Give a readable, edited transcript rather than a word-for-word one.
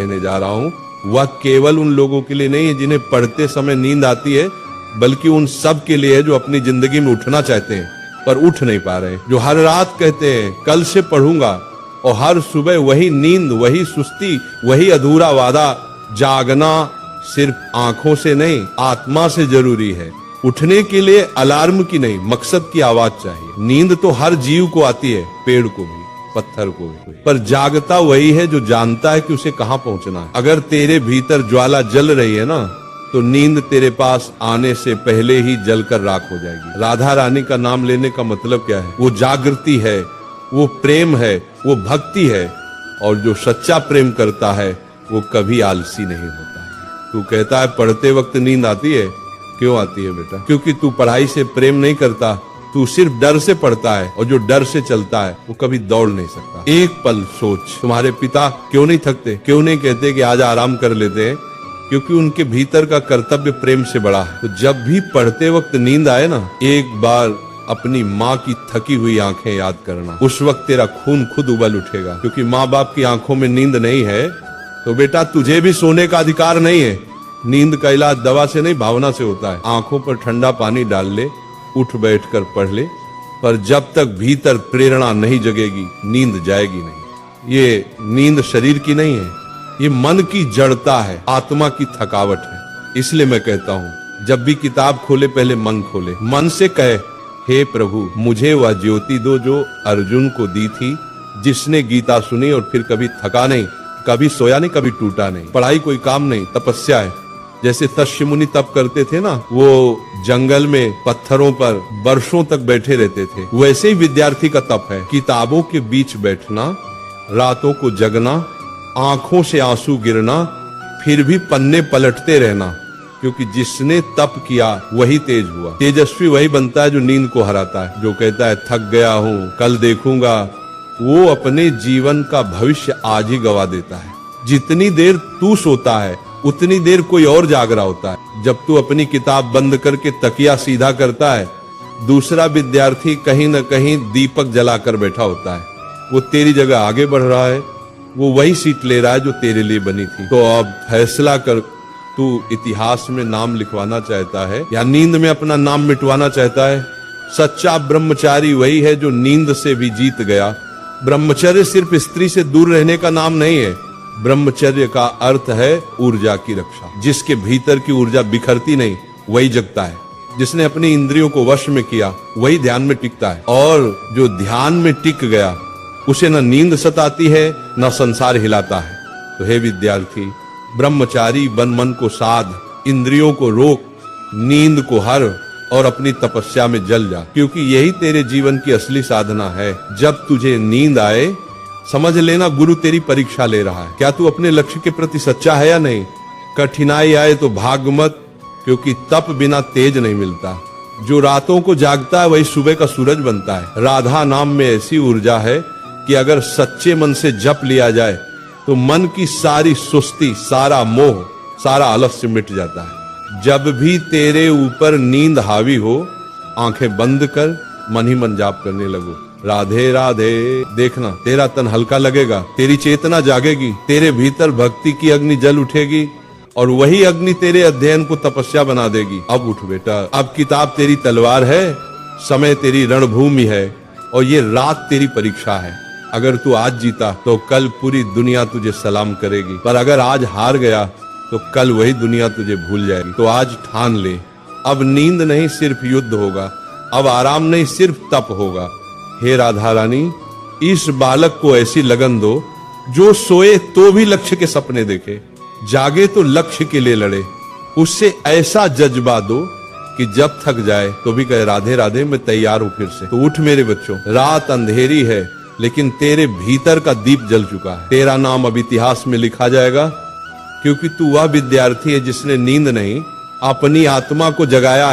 कहने जा रहा हूँ वह केवल उन लोगों के लिए नहीं है जिन्हें पढ़ते समय नींद आती है, बल्कि उन सब के लिए है जो अपनी जिंदगी में उठना चाहते हैं पर उठ नहीं पा रहे, जो हर रात कहते हैं कल से पढ़ूंगा, और हर सुबह वही नींद, वही सुस्ती, वही अधूरा वादा। जागना सिर्फ आंखों से नहीं, आत्मा से जरूरी है। उठने के लिए अलार्म की नहीं, मकसद की आवाज चाहिए। नींद तो हर जीव को आती है, पेड़ को भी, पत्थर को भी, पर जागता वही है जो जानता है कि उसे कहाँ पहुंचना है। अगर तेरे भीतर ज्वाला जल रही है ना, तो नींद तेरे पास आने से पहले ही जलकर राख हो जाएगी। राधा रानी का नाम लेने का मतलब क्या है? वो जागृति है, वो प्रेम है, वो भक्ति है, और जो सच्चा प्रेम करता है वो कभी आलसी नहीं होता है। तू कहता है पढ़ते वक्त नींद आती है, क्यों आती है बेटा? क्योंकि तू पढ़ाई से प्रेम नहीं करता, तू सिर्फ डर से पढ़ता है, और जो डर से चलता है वो कभी दौड़ नहीं सकता। एक पल सोच, तुम्हारे पिता क्यों नहीं थकते? क्यों नहीं कहते कि आज आराम कर लेते हैं? क्योंकि उनके भीतर का कर्तव्य प्रेम से बड़ा है। तो जब भी पढ़ते वक्त नींद आए ना, एक बार अपनी माँ की थकी हुई आंखें याद करना। उस वक्त तेरा खून खुद उबल उठेगा, क्योंकि माँ बाप की आंखों में नींद नहीं है तो बेटा तुझे भी सोने का अधिकार नहीं है। नींद का इलाज दवा से नहीं, भावना से होता है। आंखों पर ठंडा पानी डाल ले, उठ बैठकर पढ़ ले, पर जब तक भीतर प्रेरणा नहीं जगेगी नींद जाएगी नहीं। ये नींद शरीर की नहीं है, ये मन की जड़ता है, आत्मा की थकावट है। इसलिए मैं कहता हूँ जब भी किताब खोले पहले मन खोले, मन से कहे हे प्रभु मुझे वह ज्योति दो जो अर्जुन को दी थी, जिसने गीता सुनी और फिर कभी थका नहीं, कभी सोया नहीं, कभी टूटा नहीं। पढ़ाई कोई काम नहीं, तपस्या है। जैसे तस्य मुनि तप करते थे ना, वो जंगल में पत्थरों पर वर्षों तक बैठे रहते थे, वैसे ही विद्यार्थी का तप है। किताबों के बीच बैठना, रातों को जगना, आंखों से आंसू गिरना, फिर भी पन्ने पलटते रहना, क्योंकि जिसने तप किया वही तेज हुआ। तेजस्वी वही बनता है जो नींद को हराता है। जो कहता है थक गया हूँ, कल देखूंगा, वो अपने जीवन का भविष्य आज ही गवा देता है। जितनी देर तू सोता है उतनी देर कोई और जाग रहा होता है। जब तू अपनी किताब बंद करके तकिया सीधा करता है, दूसरा विद्यार्थी कहीं न कहीं दीपक जलाकर बैठा होता है। वो तेरी जगह आगे बढ़ रहा है, वो वही सीट ले रहा है जो तेरे लिए बनी थी। तो अब फैसला कर, तू इतिहास में नाम लिखवाना चाहता है या नींद में अपना नाम मिटवाना चाहता है? सच्चा ब्रह्मचारी वही है जो नींद से भी जीत गया। ब्रह्मचर्य सिर्फ स्त्री से दूर रहने का नाम नहीं है, ब्रह्मचर्य का अर्थ है ऊर्जा की रक्षा। जिसके भीतर की ऊर्जा बिखरती नहीं वही जगता है। जिसने अपनी इंद्रियों को वश में किया वही ध्यान में टिकता है, और जो ध्यान में टिक गया उसे न नींद सताती है न संसार हिलाता है। तो हे विद्यार्थी, ब्रह्मचारी बन, मन को साध, इंद्रियों को रोक, नींद को हर, और अपनी तपस्या में जल जा, क्योंकि यही तेरे जीवन की असली साधना है। जब तुझे नींद आए समझ लेना गुरु तेरी परीक्षा ले रहा है। क्या तू अपने लक्ष्य के प्रति सच्चा है या नहीं? कठिनाई आए तो भाग मत, क्योंकि तप बिना तेज नहीं मिलता। जो रातों को जागता है वही सुबह का सूरज बनता है। राधा नाम में ऐसी ऊर्जा है कि अगर सच्चे मन से जप लिया जाए तो मन की सारी सुस्ती, सारा मोह, सारा आलस्य मिट जाता है। जब भी तेरे ऊपर नींद हावी हो, आंखें बंद कर मन ही मन जाप करने लगो, राधे राधे। देखना तेरा तन हल्का लगेगा, तेरी चेतना जागेगी, तेरे भीतर भक्ति की अग्नि जल उठेगी, और वही अग्नि तेरे अध्ययन को तपस्या बना देगी। अब उठ बेटा, अब किताब तेरी तलवार है, समय तेरी रणभूमि है, और ये रात तेरी परीक्षा है। अगर तू आज जीता तो कल पूरी दुनिया तुझे सलाम करेगी, पर अगर आज हार गया तो कल वही दुनिया तुझे भूल जाएगी। तो आज ठान ले, अब नींद नहीं सिर्फ युद्ध होगा, अब आराम नहीं सिर्फ तप होगा। हे राधा रानी, इस बालक को ऐसी लगन दो जो सोए तो भी लक्ष्य के सपने देखे, जागे तो लक्ष्य के लिए लड़े। उससे ऐसा जज्बा दो कि जब थक जाए तो भी कहे राधे राधे, मैं तैयार हूं फिर से। तो उठ मेरे बच्चों, रात अंधेरी है लेकिन तेरे भीतर का दीप जल चुका है। तेरा नाम अब इतिहास में लिखा जाएगा, क्योंकि तू वह विद्यार्थी है जिसने नींद नहीं अपनी आत्मा को जगाया है।